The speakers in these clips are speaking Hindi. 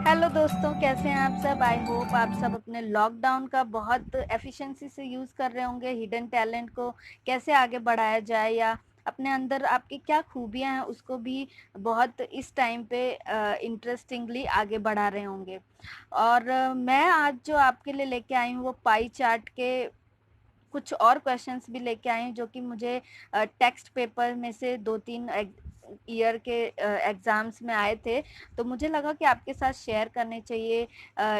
हेलो दोस्तों, कैसे हैं आप सब। आई होप आप सब अपने लॉकडाउन का बहुत एफिशिएंसी से यूज़ कर रहे होंगे। हिडन टैलेंट को कैसे आगे बढ़ाया जाए या अपने अंदर आपकी क्या खूबियां हैं उसको भी बहुत इस टाइम पे इंटरेस्टिंगली आगे बढ़ा रहे होंगे। और मैं आज जो आपके लिए लेके आई हूँ वो पाई चार्ट के कुछ और क्वेश्चंस भी लेके आई हूँ जो कि मुझे टेक्स्ट पेपर में से 2-3 ईयर के एग्ज़ाम्स में आए थे। तो मुझे लगा कि आपके साथ शेयर करने चाहिए।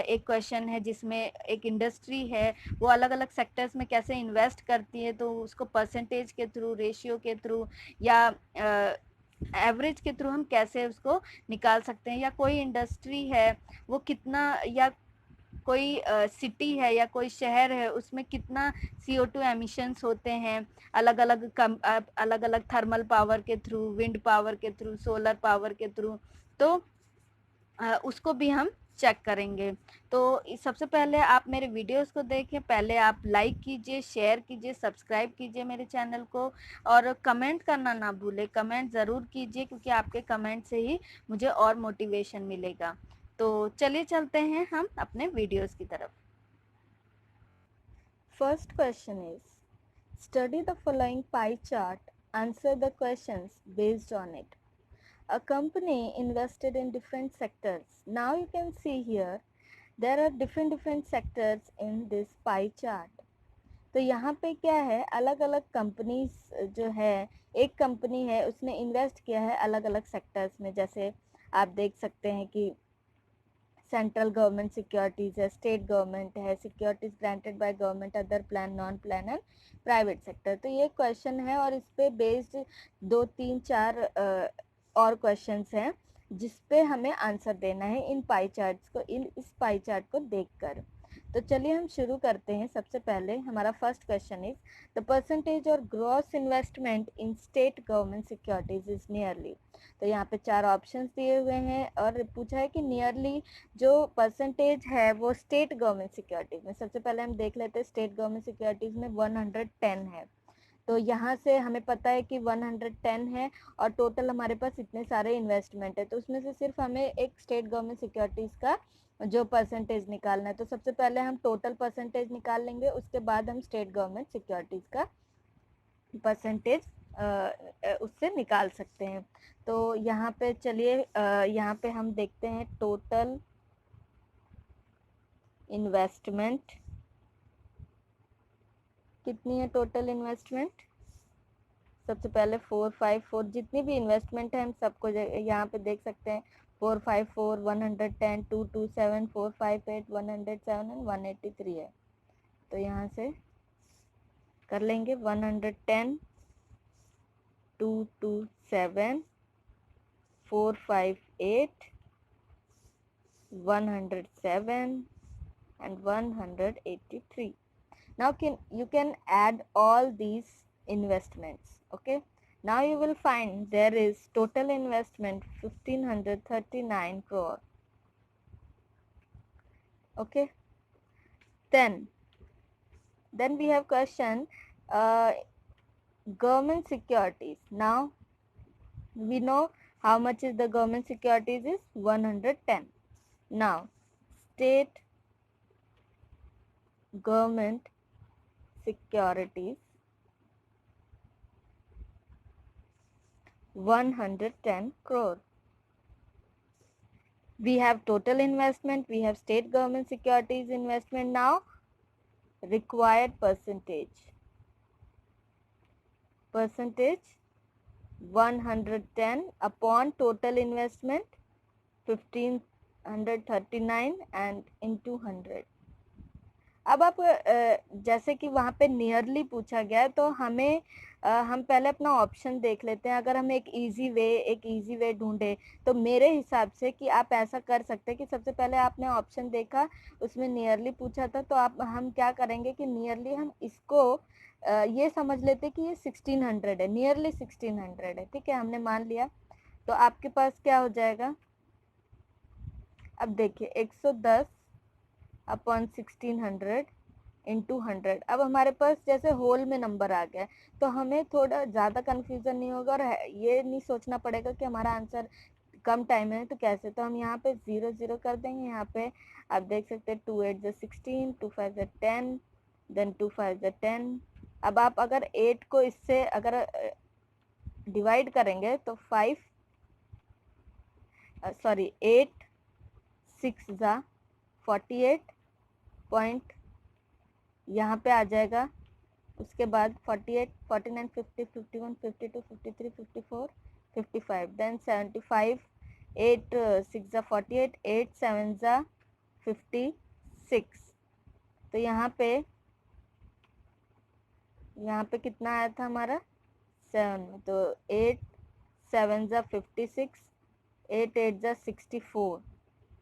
एक क्वेश्चन है जिसमें एक इंडस्ट्री है, वो अलग-अलग सेक्टर्स में कैसे इन्वेस्ट करती है, तो उसको परसेंटेज के थ्रू, रेशियो के थ्रू या एवरेज के थ्रू हम कैसे उसको निकाल सकते हैं। या कोई इंडस्ट्री है वो कितना, या कोई सिटी है या कोई शहर है उसमें कितना CO2 एमिशंस होते हैं अलग अलग थर्मल पावर के थ्रू, विंड पावर के थ्रू, सोलर पावर के थ्रू। तो उसको भी हम चेक करेंगे। तो सबसे पहले आप मेरे वीडियोस को देखें, पहले आप लाइक कीजिए, शेयर कीजिए, सब्सक्राइब कीजिए मेरे चैनल को, और कमेंट करना ना भूलें। कमेंट ज़रूर कीजिए क्योंकि आपके कमेंट से ही मुझे और मोटिवेशन मिलेगा। तो चलिए चलते हैं हम अपने वीडियोस की तरफ। First question is, study the following pie chart, answer the questions based on it. A company invested in different sectors. Now you can see here, there are different sectors in this pie chart. तो यहाँ पे क्या है, अलग अलग कंपनीज जो है, एक कंपनी है उसने इन्वेस्ट किया है अलग अलग सेक्टर्स में। जैसे आप देख सकते हैं कि सेंट्रल गवर्नमेंट सिक्योरिटीज़ है, स्टेट गवर्नमेंट है, securities granted by government, other plan, non plan and private sector. तो ये क्वेश्चन है और इस पे बेस्ड 2-3-4 और क्वेश्चंस हैं जिस पे हमें आंसर देना है इन पाई चार्ट्स को, इस पाई चार्ट को देखकर। तो चलिए हम शुरू करते हैं। सबसे पहले हमारा first question is the percentage और gross investment in state government securities is nearly. तो यहाँ पे 4 ऑप्शंस दिए हुए हैं और पूछा है कि नियरली जो परसेंटेज है वो स्टेट गवर्नमेंट सिक्योरिटीज में। सबसे पहले हम देख लेते हैं स्टेट गवर्नमेंट सिक्योरिटीज में 110 है। तो यहाँ से हमें पता है कि 110 है और टोटल हमारे पास इतने सारे इन्वेस्टमेंट है, तो उसमें से सिर्फ हमें एक स्टेट गवर्नमेंट सिक्योरिटीज का जो परसेंटेज निकालना है। तो सबसे पहले हम टोटल परसेंटेज निकाल लेंगे, उसके बाद हम स्टेट गवर्नमेंट सिक्योरिटीज का परसेंटेज उससे निकाल सकते हैं। तो यहाँ पे चलिए यहाँ पे हम देखते हैं टोटल इन्वेस्टमेंट कितनी है। टोटल इन्वेस्टमेंट सबसे पहले 454, जितनी भी इन्वेस्टमेंट है हम सबको यहाँ पे देख सकते हैं। 454, 110, 227, 458, 107 एंड 183 है। तो यहाँ से कर लेंगे 110, 227, 458, 107 and 183. Now you can add all these investments. Okay, now you will find there is total investment 1539 crore. Okay, then we have question government securities. Now we know how much is the government securities is 110. Now state government securities 110 crore. We have total investment, we have state government securities investment. Now required percentage 110 upon total investment 1539 and into 100. अब आप जैसे कि वहाँ पे नियरली पूछा गया है तो हमें हम पहले अपना ऑप्शन देख लेते हैं। अगर हम एक इजी वे ढूंढे तो मेरे हिसाब से कि आप ऐसा कर सकते हैं कि सबसे पहले आपने ऑप्शन देखा, उसमें नियरली पूछा था, तो हम क्या करेंगे कि नियरली हम इसको ये समझ लेते कि ये 1600 है, नियरली 1600 है। ठीक है, हमने मान लिया। तो आपके पास क्या हो जाएगा, अब देखिए 110 अपॉन 1600 इंटू 100। अब हमारे पास जैसे होल में नंबर आ गया तो हमें थोड़ा ज़्यादा कन्फ्यूज़न नहीं होगा और ये नहीं सोचना पड़ेगा कि हमारा आंसर कम टाइम है तो कैसे, तो हम यहाँ पे 0 0 कर देंगे। यहाँ पे आप देख सकते हैं 2 8 16, 2 5 10, देन 2 5 10। अब आप अगर 8 को इससे अगर डिवाइड करेंगे तो 8 6 48 पॉइंट यहाँ पे आ जाएगा। उसके बाद 48 49 50 51 52 53 54 55, देन 75, 8 6 48, 8 7 56। तो यहाँ पे कितना आया था हमारा 7 में, तो 8 7 56, 8 8 64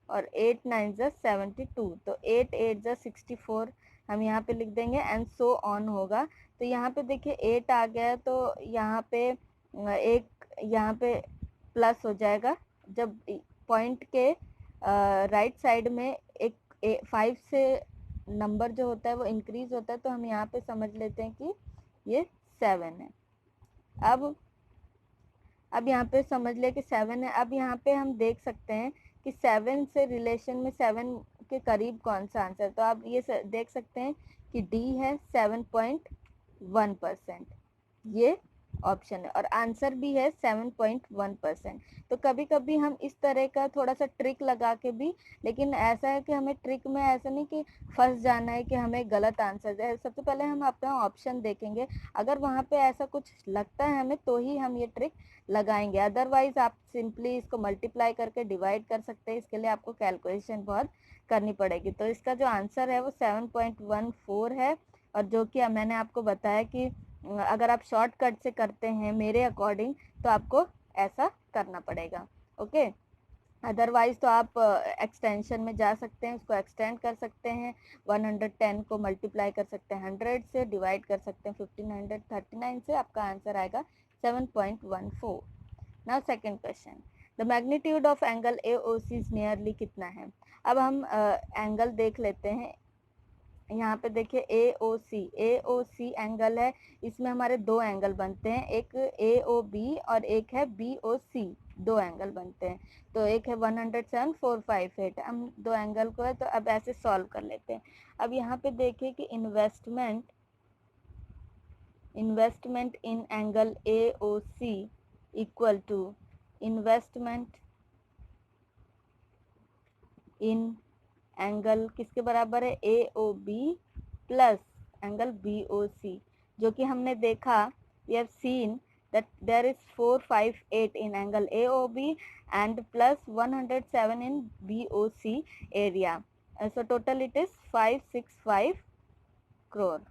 और 8 9 72। तो 8 8 64 हम यहाँ पे लिख देंगे एंड सो ऑन होगा। तो यहाँ पे देखिए 8 आ गया, तो यहाँ पे एक यहाँ पे प्लस हो जाएगा। जब पॉइंट के राइट साइड में एक 5 से नंबर जो होता है वो इंक्रीज होता है, तो हम यहाँ पे समझ लेते हैं कि ये 7 है। अब यहाँ पे समझ ले कि 7 है। अब यहाँ पे हम देख सकते हैं कि 7 से रिलेशन में 7 के करीब कौन सा आंसर, तो आप ये देख सकते हैं कि डी है 7.1%, ये ऑप्शन है और आंसर भी है 7.1%। तो कभी कभी हम इस तरह का थोड़ा सा ट्रिक लगा के भी, लेकिन ऐसा है कि हमें ट्रिक में ऐसा नहीं कि फंस जाना है कि हमें गलत आंसर है। सबसे पहले हम अपना ऑप्शन देखेंगे, अगर वहाँ पे ऐसा कुछ लगता है हमें तो ही हम ये ट्रिक लगाएंगे, अदरवाइज आप सिंपली इसको मल्टीप्लाई करके डिवाइड कर सकते हैं। इसके लिए आपको कैलकुलेशन बहुत करनी पड़ेगी। तो इसका जो आंसर है वो 7.14 है। और जो कि मैंने आपको बताया कि अगर आप शॉर्टकट से करते हैं मेरे अकॉर्डिंग तो आपको ऐसा करना पड़ेगा, ओके। अदरवाइज तो आप एक्सटेंशन में जा सकते हैं, उसको एक्सटेंड कर सकते हैं, 110 को मल्टीप्लाई कर सकते हैं 100 से, डिवाइड कर सकते हैं 1539 से, आपका आंसर आएगा 7.14। Now second question, the magnitude of angle AOC nearly कितना है। अब हम एंगल देख लेते हैं। यहाँ पे देखिए AOC एंगल है, इसमें हमारे दो एंगल बनते हैं, एक AOB और एक है BOC, दो एंगल बनते हैं। तो एक है 107 458, हम दो एंगल को है तो अब ऐसे सॉल्व कर लेते हैं। अब यहाँ पे देखिए कि investment in angle AOC equal to investment in angle किसके बराबर है, AOB प्लस एंगल BOC, जो कि हमने देखा, we have seen that there is 458 in angle AOB and plus 107 in BOC area. So total it is 565 crore.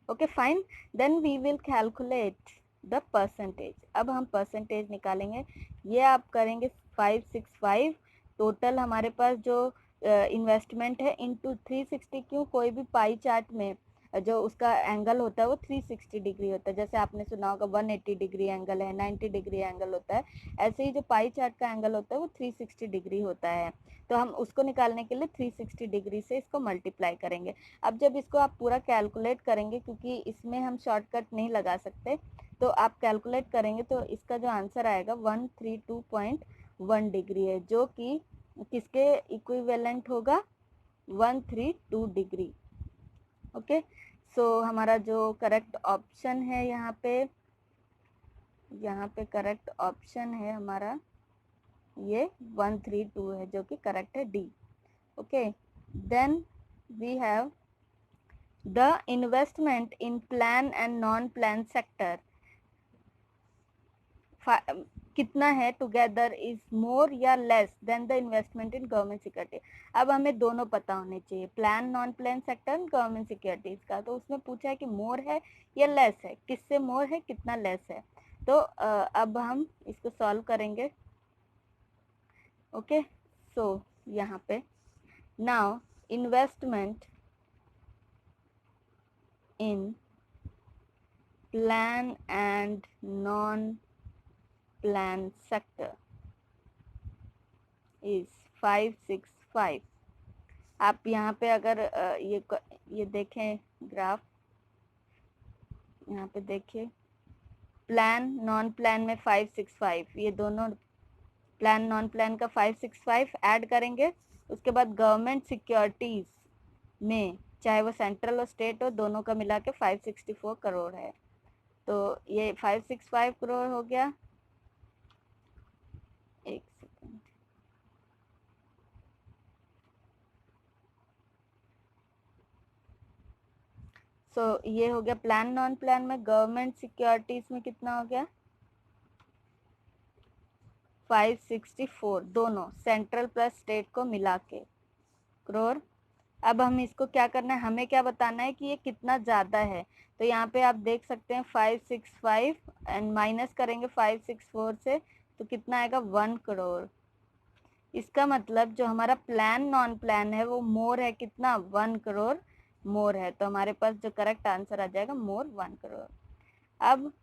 Okay, fine. Then we will calculate the percentage. अब हम परसेंटेज निकालेंगे। ये आप करेंगे 565, टोटल हमारे पास जो इन्वेस्टमेंट है इंटू 360। क्यों, कोई भी पाई चार्ट में जो उसका एंगल होता है वो 360 डिग्री होता है। जैसे आपने सुना होगा 180 डिग्री एंगल है, 90 डिग्री एंगल होता है, ऐसे ही जो पाई चार्ट का एंगल होता है वो 360 डिग्री होता है। तो हम उसको निकालने के लिए 360 डिग्री से इसको मल्टीप्लाई करेंगे। अब जब इसको आप पूरा कैलकुलेट करेंगे, क्योंकि इसमें हम शॉर्टकट नहीं लगा सकते, तो आप कैलकुलेट करेंगे तो इसका जो आंसर आएगा 132.1 डिग्री है, जो कि किसके इक्विवेलेंट होगा, 132 डिग्री। ओके, सो हमारा जो करेक्ट ऑप्शन है यहाँ पे करेक्ट ऑप्शन है हमारा ये 132 है, जो कि करेक्ट है D. Okay, then we have the investment in plan and non plan sector कितना है टुगेदर इज मोर या less than the investment in government security. अब हमें दोनों पता होने चाहिए, plan non plan sector government securities का। तो उसमें पूछा है कि मोर है या लेस है, किससे मोर है कितना लेस है। तो अब हम इसको सॉल्व करेंगे। ओके, सो यहाँ पे now investment in plan and non plan sector is 565। आप यहाँ पे अगर ये देखें ग्राफ, यहाँ पे देखिए प्लान नॉन प्लान में 565, ये दोनों प्लान नॉन प्लान का 565 ऐड करेंगे, उसके बाद गवर्नमेंट सिक्योरिटीज में चाहे वो सेंट्रल और स्टेट हो दोनों का मिला के 564 करोड़ है। तो ये 565 करोड़ हो गया। एक सेकेंड, ये हो गया प्लान नॉन प्लान में। गवर्नमेंट सिक्योरिटीज में कितना हो गया? 564, दोनों सेंट्रल प्लस स्टेट को मिला के करोड़। अब हम इसको क्या करना है, हमें क्या बताना है कि ये कितना ज़्यादा है। तो यहाँ पे आप देख सकते हैं 565 एंड माइनस करेंगे 564 से, तो कितना आएगा? 1 करोड़। इसका मतलब जो हमारा प्लान नॉन प्लान है वो मोर है, कितना? 1 करोड़ मोर है। तो हमारे पास जो करेक्ट आंसर आ जाएगा मोर 1 करोड़। अब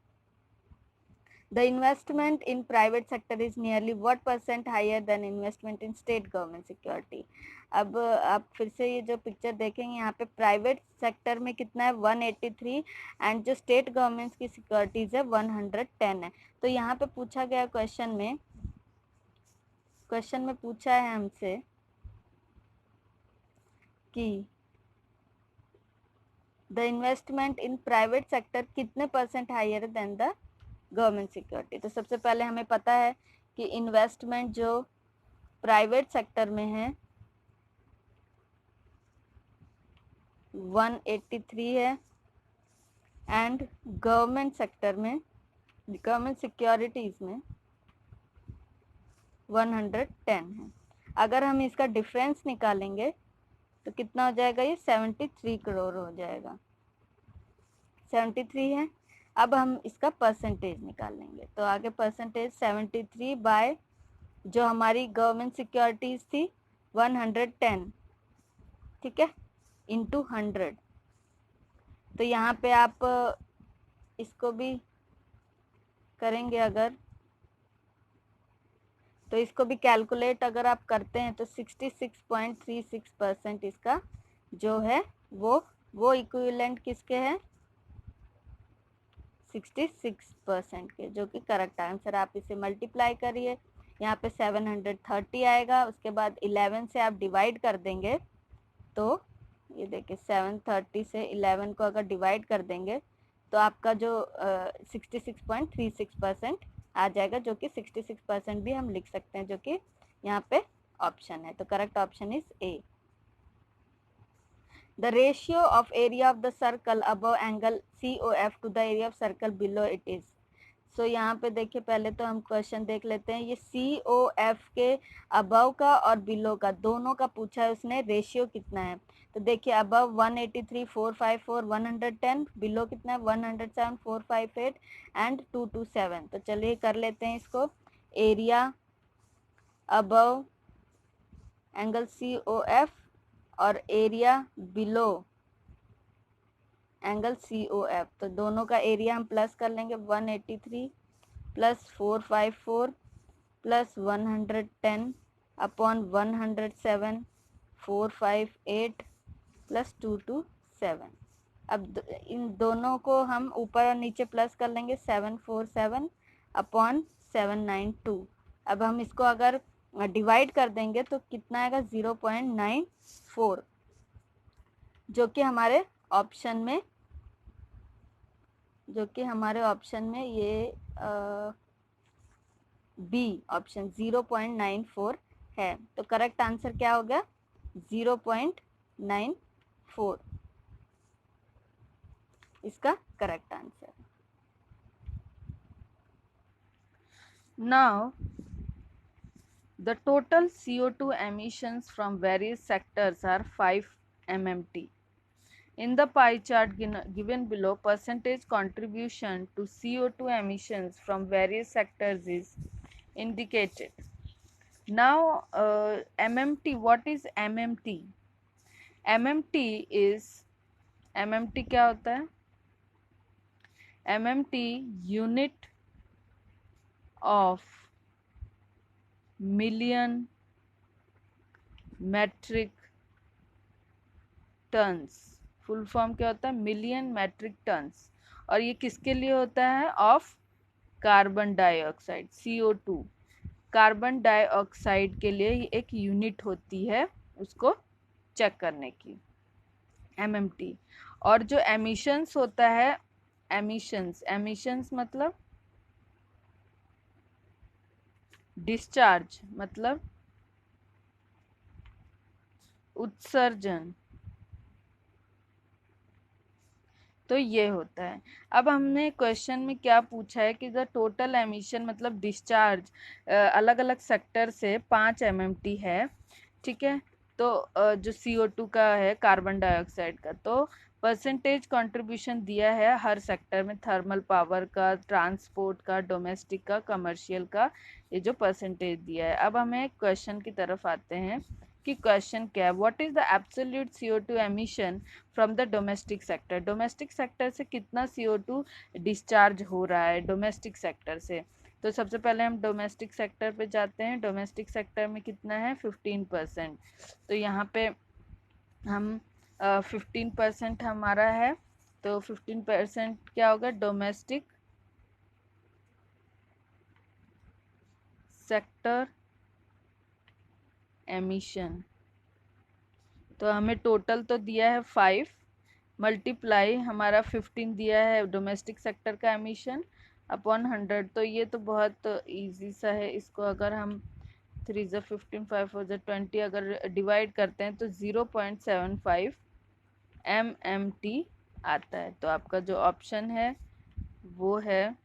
the investment in private sector is nearly what % higher than investment in state government security? अब आप फिर से ये जो पिक्चर देखेंगे यहाँ पे प्राइवेट सेक्टर में कितना है? 183 एंड जो स्टेट गवर्नमेंट की सिक्योरिटीज है 110 है। तो यहाँ पे पूछा गया क्वेश्चन में पूछा है हमसे कि the investment in private sector कितने % higher than the government security. तो सबसे पहले हमें पता है कि इन्वेस्टमेंट जो प्राइवेट सेक्टर में है 183 है एंड गवर्नमेंट सेक्टर में, गवर्नमेंट सिक्योरिटीज में 110 है। अगर हम इसका डिफरेंस निकालेंगे तो कितना हो जाएगा? ये 73 करोड़ हो जाएगा। 73 है। अब हम इसका परसेंटेज निकाल लेंगे, तो आगे परसेंटेज 73 बाय जो हमारी गवर्नमेंट सिक्योरिटीज थी 110, ठीक है, इंटू 100। तो यहाँ पे आप इसको भी करेंगे अगर, तो इसको भी कैलकुलेट अगर आप करते हैं तो 66.36% इसका जो है वो इक्विवेलेंट किसके है? 66% के, जो कि करेक्ट आंसर। आप इसे मल्टीप्लाई करिए, यहाँ पे 730 आएगा। उसके बाद 11 से आप डिवाइड कर देंगे तो ये देखिए 730 से 11 को अगर डिवाइड कर देंगे तो आपका जो 66.36% आ जाएगा, जो कि 66% भी हम लिख सकते हैं, जो कि यहाँ पे ऑप्शन है। तो correct option is a. The ratio of area of the circle above angle COF to the area of circle below it is. So यहाँ पे देखिए, पहले तो हम क्वेश्चन देख लेते हैं। ये COF के अबव का और बिलो का दोनों का पूछा है उसने, रेशियो कितना है। तो देखिए अबव 183 454 110, बिलो कितना है 107 458 एंड 227। तो चलिए कर लेते हैं इसको। एरिया अबव एंगल COF और एरिया बिलो एंगल COF, तो दोनों का एरिया हम प्लस कर लेंगे। 183 प्लस 454 प्लस 110 अपॉन 107 458 प्लस 227। अब इन दोनों को हम ऊपर और नीचे प्लस कर लेंगे। 747 अपॉन 792। अब हम इसको अगर डिवाइड कर देंगे तो कितना आएगा? 0.94, जो कि हमारे ऑप्शन में ये बी ऑप्शन 0.94 है। तो करेक्ट आंसर क्या हो गया? 0.94 इसका correct answer. Now, the total CO2 emissions from various sectors are 5 MMT. In the pie chart given below, percentage contribution to CO2 emissions from various sectors is indicated. Now, MMT, what is MMT? MMT क्या होता है? MMT unit of million metric tonnes. Full form क्या होता है? Million metric tonnes. और ये किसके लिए होता है? Of carbon dioxide CO2। Carbon dioxide के लिए एक यूनिट होती है उसको चेक करने की, MMT। और जो एमिशंस होता है, एमिशंस मतलब डिस्चार्ज, मतलब उत्सर्जन, तो ये होता है। अब हमने क्वेश्चन में क्या पूछा है कि द टोटल एमिशन मतलब डिस्चार्ज अलग अलग सेक्टर से 5 MMT है, ठीक है। तो जो CO2 का है, कार्बन डाइऑक्साइड का, तो परसेंटेज कंट्रीब्यूशन दिया है हर सेक्टर में, थर्मल पावर का, ट्रांसपोर्ट का, डोमेस्टिक का, कमर्शियल का, ये जो परसेंटेज दिया है। अब हमें क्वेश्चन की तरफ आते हैं कि क्वेश्चन क्या है, what is the absolute CO2 emission from the domestic sector. Domestic sector से कितना CO2 डिस्चार्ज हो रहा है डोमेस्टिक सेक्टर से। तो सबसे पहले हम डोमेस्टिक सेक्टर पे जाते हैं। डोमेस्टिक सेक्टर में कितना है, 15%। तो यहाँ पे हम 15% हमारा है, तो 15% क्या होगा, डोमेस्टिक सेक्टर एमिशन। तो हमें टोटल तो दिया है 5, मल्टीप्लाई हमारा 15 दिया है डोमेस्टिक सेक्टर का एमिशन अपॉन 100। तो ये तो बहुत इजी सा है, इसको अगर हम 3 ज़ 15, 5 4 ज़ 20 अगर डिवाइड करते हैं तो 0.75 MMT आता है। तो आपका जो ऑप्शन है वो है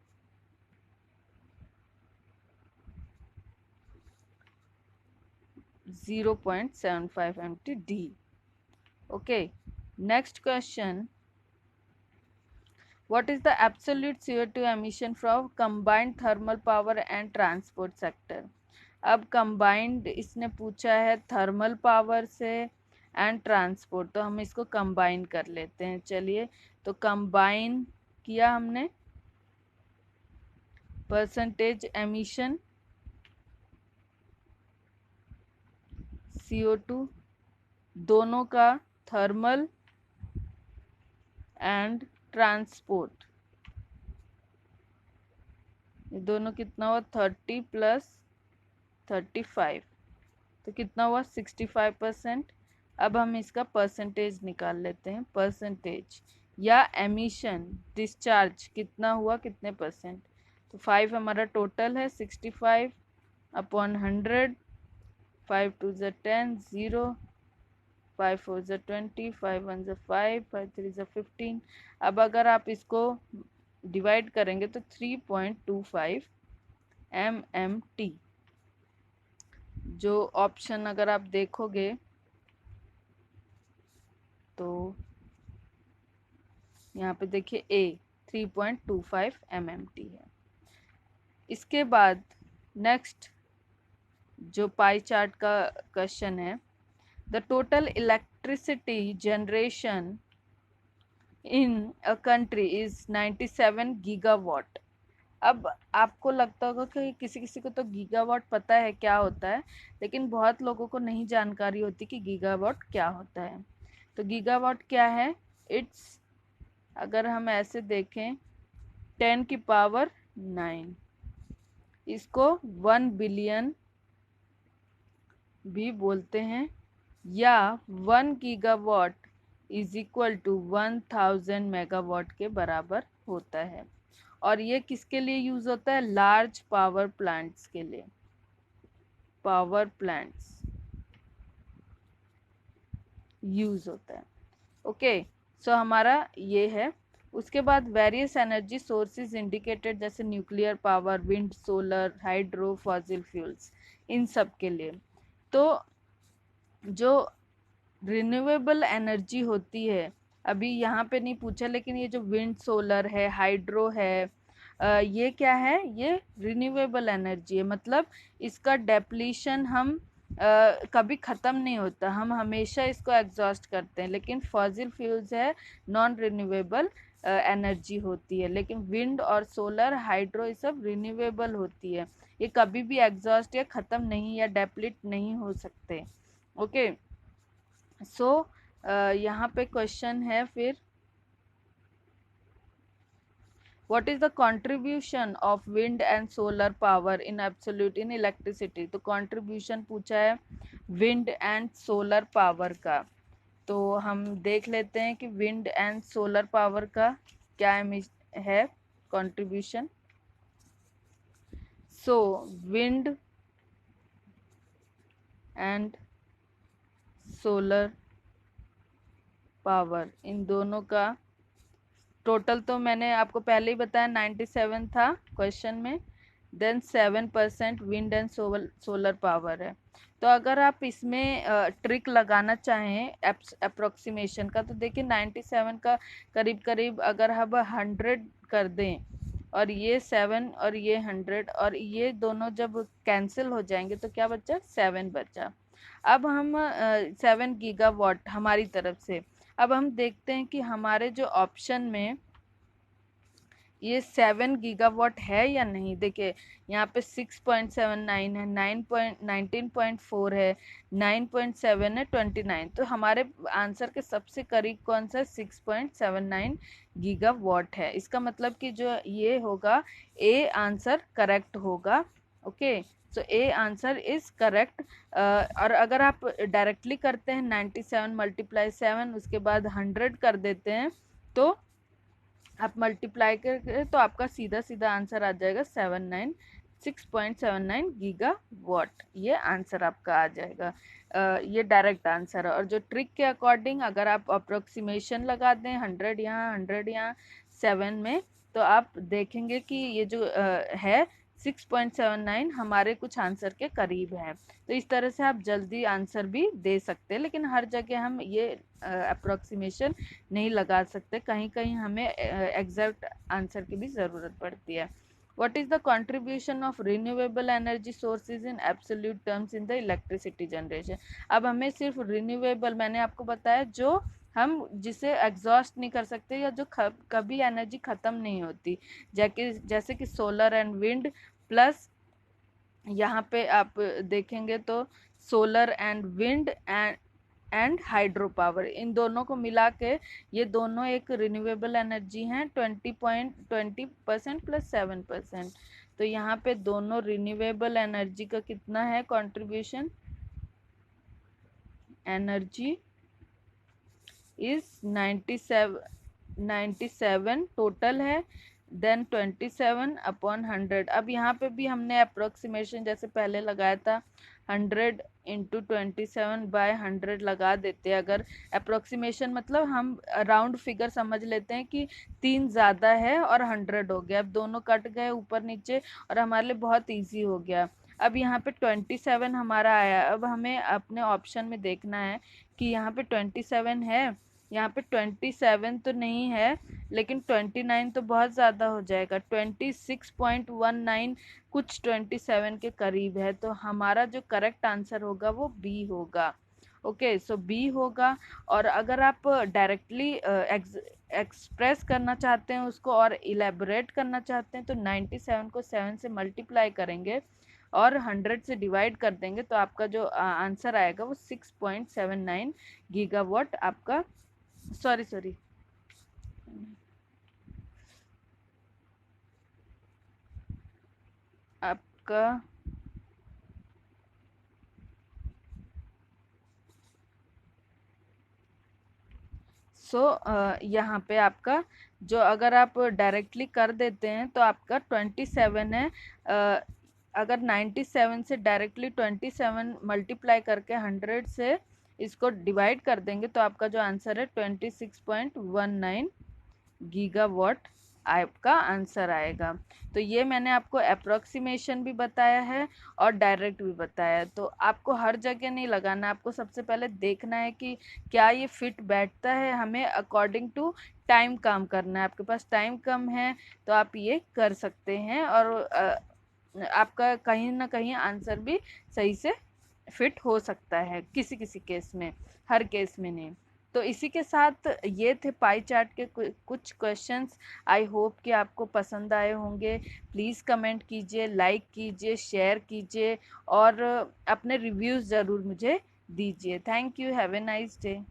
0.75 MT D। Okay, next question, what is the absolute CO2 emission from combined thermal power and transport sector। अब combined इसने पूछा है थर्मल पावर से एंड ट्रांसपोर्ट, तो हम इसको कंबाइन कर लेते हैं। चलिए, तो कंबाइन किया हमने, परसेंटेज एमिशन CO2 दोनों का, थर्मल एंड ट्रांसपोर्ट, ये दोनों कितना हुआ, 30 + 35, तो कितना हुआ, 65%। अब हम इसका परसेंटेज निकाल लेते हैं। परसेंटेज या एमिशन डिस्चार्ज कितना हुआ, कितने परसेंट। तो 5 हमारा टोटल है, 65 अपॉन 100, 5 2 ज़ 10, 0, 5 4 ज़ 20, 5 1 ज़ 5, 5 3 ज़ 15। अब अगर आप इसको डिवाइड करेंगे तो 3.25 MMT। जो ऑप्शन अगर आप देखोगे तो यहाँ पे देखिए A 3.25 MMT है। इसके बाद नेक्स्ट जो पाई चार्ट का क्वेश्चन है, the total electricity generation in a country is 97 gigawatt. अब आपको लगता होगा कि किसी किसी को तो गीगावाट पता है क्या होता है, लेकिन बहुत लोगों को नहीं जानकारी होती कि गीगावाट क्या होता है। तो गीगावाट क्या है, इट्स, अगर हम ऐसे देखें 10⁹, इसको 1 बिलियन भी बोलते हैं, या 1 gigawatt is equal to 1000 megawatt के बराबर होता है। और ये किसके लिए यूज होता है, लार्ज पावर प्लांट्स के लिए, पावर प्लांट्स यूज होता है। ओके, सो हमारा ये है। उसके बाद वेरियस एनर्जी सोर्सेज इंडिकेटेड, जैसे nuclear power, wind, solar, hydro, fossil fuels, इन सब के लिए। तो जो रिन्यूएबल एनर्जी होती है, अभी यहाँ पे नहीं पूछा, लेकिन ये जो विंड, सोलर है, हाइड्रो है, ये क्या है, ये रिन्यूएबल एनर्जी है। मतलब इसका डेप्लीशन हम कभी ख़त्म नहीं होता, हम हमेशा इसको एग्जॉस्ट करते हैं। लेकिन फॉसिल फ्यूल्स है, नॉन रिन्यूएबल एनर्जी होती है। लेकिन विंड और सोलर, हाइड्रो, ये सब रिन्यूएबल होती है, ये कभी भी एग्जॉस्ट या ख़त्म नहीं या डेप्लीट नहीं हो सकते। ओके, सो यहाँ पे क्वेश्चन है फिर, What is the contribution of wind and solar power in absolute in electricity? तो contribution पूछा है wind and solar power का, तो हम देख लेते हैं कि wind and solar power का क्या है contribution. So wind and solar power इन दोनों का टोटल तो मैंने आपको पहले ही बताया 97 था क्वेश्चन में, then 7% wind and solar power है. तो अगर आप इसमें ट्रिक लगाना चाहें अप्रोक्सीमेशन का, तो देखिए 97 का करीब करीब अगर हम 100 कर दें और ये 7 और ये 100 और ये दोनों जब कैंसिल हो जाएंगे तो क्या बचा, 7 बचा. अब हम 7 गीगावाट हमारी तरफ से. अब हम देखते हैं कि हमारे जो ऑप्शन में ये 7 गीगावाट है या नहीं. देखिए यहाँ पे 6.79 है, 19.4 है, 9.7 है, 29. तो हमारे आंसर के सबसे करीब कौन सा 6.79 गीगावाट है. इसका मतलब कि जो ये होगा ए आंसर करेक्ट होगा. Okay, so A answer is correct. और अगर आप डायरेक्टली करते हैं 97 मल्टीप्लाई 7 उसके बाद 100 कर देते हैं तो आप मल्टीप्लाई करके तो आपका सीधा सीधा आंसर आ जाएगा 6.79 गीगावाट. ये आंसर आपका आ जाएगा. ये डायरेक्ट आंसर है. और जो ट्रिक के अकॉर्डिंग अगर आप अप्रोक्सीमेशन लगा दें 100 यहाँ 100 यहाँ 7 में, तो आप देखेंगे कि ये जो है 6.79 हमारे कुछ आंसर के करीब है. तो इस तरह से आप जल्दी आंसर भी दे सकते हैं, लेकिन हर जगह हम ये अप्रोक्सीमेशन नहीं लगा सकते, कहीं कहीं हमें एग्जैक्ट आंसर की भी ज़रूरत पड़ती है. What is the contribution of renewable energy sources in absolute terms in the electricity generation? अब हमें सिर्फ रिन्यूएबल, मैंने आपको बताया जो हम जिसे एग्जॉस्ट नहीं कर सकते या जो कभी एनर्जी ख़त्म नहीं होती, जैसे कि सोलर एंड विंड, प्लस यहाँ पे आप देखेंगे तो solar and wind and hydro power, इन दोनों को मिला के ये दोनों एक रिन्यूएबल एनर्जी हैं 20% प्लस 7%. तो यहाँ पे दोनों रिन्यूएबल एनर्जी का कितना है कंट्रीब्यूशन, एनर्जी इज 97 टोटल है, देन 27 अपॉन 100. अब यहाँ पे भी हमने अप्रोक्सीमेशन जैसे पहले लगाया था 100 इंटू 27 बाय 100 लगा देते हैं. अगर अप्रोक्सीमेशन मतलब हम राउंड फिगर समझ लेते हैं कि 3 ज़्यादा है और 100 हो गया. अब दोनों कट गए ऊपर नीचे और हमारे लिए बहुत ईजी हो गया. अब यहाँ पे 27 हमारा आया. अब हमें अपने ऑप्शन में देखना है कि यहाँ पे 27 है, यहाँ पे 27 तो नहीं है, लेकिन 29 तो बहुत ज़्यादा हो जाएगा. 26.19 कुछ 27 के करीब है, तो हमारा जो करेक्ट आंसर होगा वो बी होगा. ओके, सो बी होगा. और अगर आप डायरेक्टली एक्सप्रेस करना चाहते हैं उसको और इलेबोरेट करना चाहते हैं तो 97 को 7 से मल्टीप्लाई करेंगे और 100 से डिवाइड कर देंगे, तो आपका जो आंसर आएगा वो 6.79 गीगावाट आपका, सॉरी आपका यहाँ पे आपका जो अगर आप डायरेक्टली कर देते हैं तो आपका 27 है. अगर 97 से डायरेक्टली 27 मल्टीप्लाई करके 100 से इसको डिवाइड कर देंगे तो आपका जो आंसर है 26.19 गीगावाट आपका आंसर आएगा. तो ये मैंने आपको अप्रोक्सीमेशन भी बताया है और डायरेक्ट भी बताया है. तो आपको हर जगह नहीं लगाना, आपको सबसे पहले देखना है कि क्या ये फिट बैठता है. हमें अकॉर्डिंग टू टाइम काम करना है. आपके पास टाइम कम है तो आप ये कर सकते हैं और आपका कहीं ना कहीं आंसर भी सही से फिट हो सकता है, किसी किसी केस में, हर केस में नहीं. तो इसी के साथ ये थे पाई चार्ट के कुछ क्वेश्चंस. आई होप कि आपको पसंद आए होंगे. प्लीज़ कमेंट कीजिए, लाइक कीजिए, शेयर कीजिए और अपने रिव्यूज़ ज़रूर मुझे दीजिए. Thank you. Have a nice day.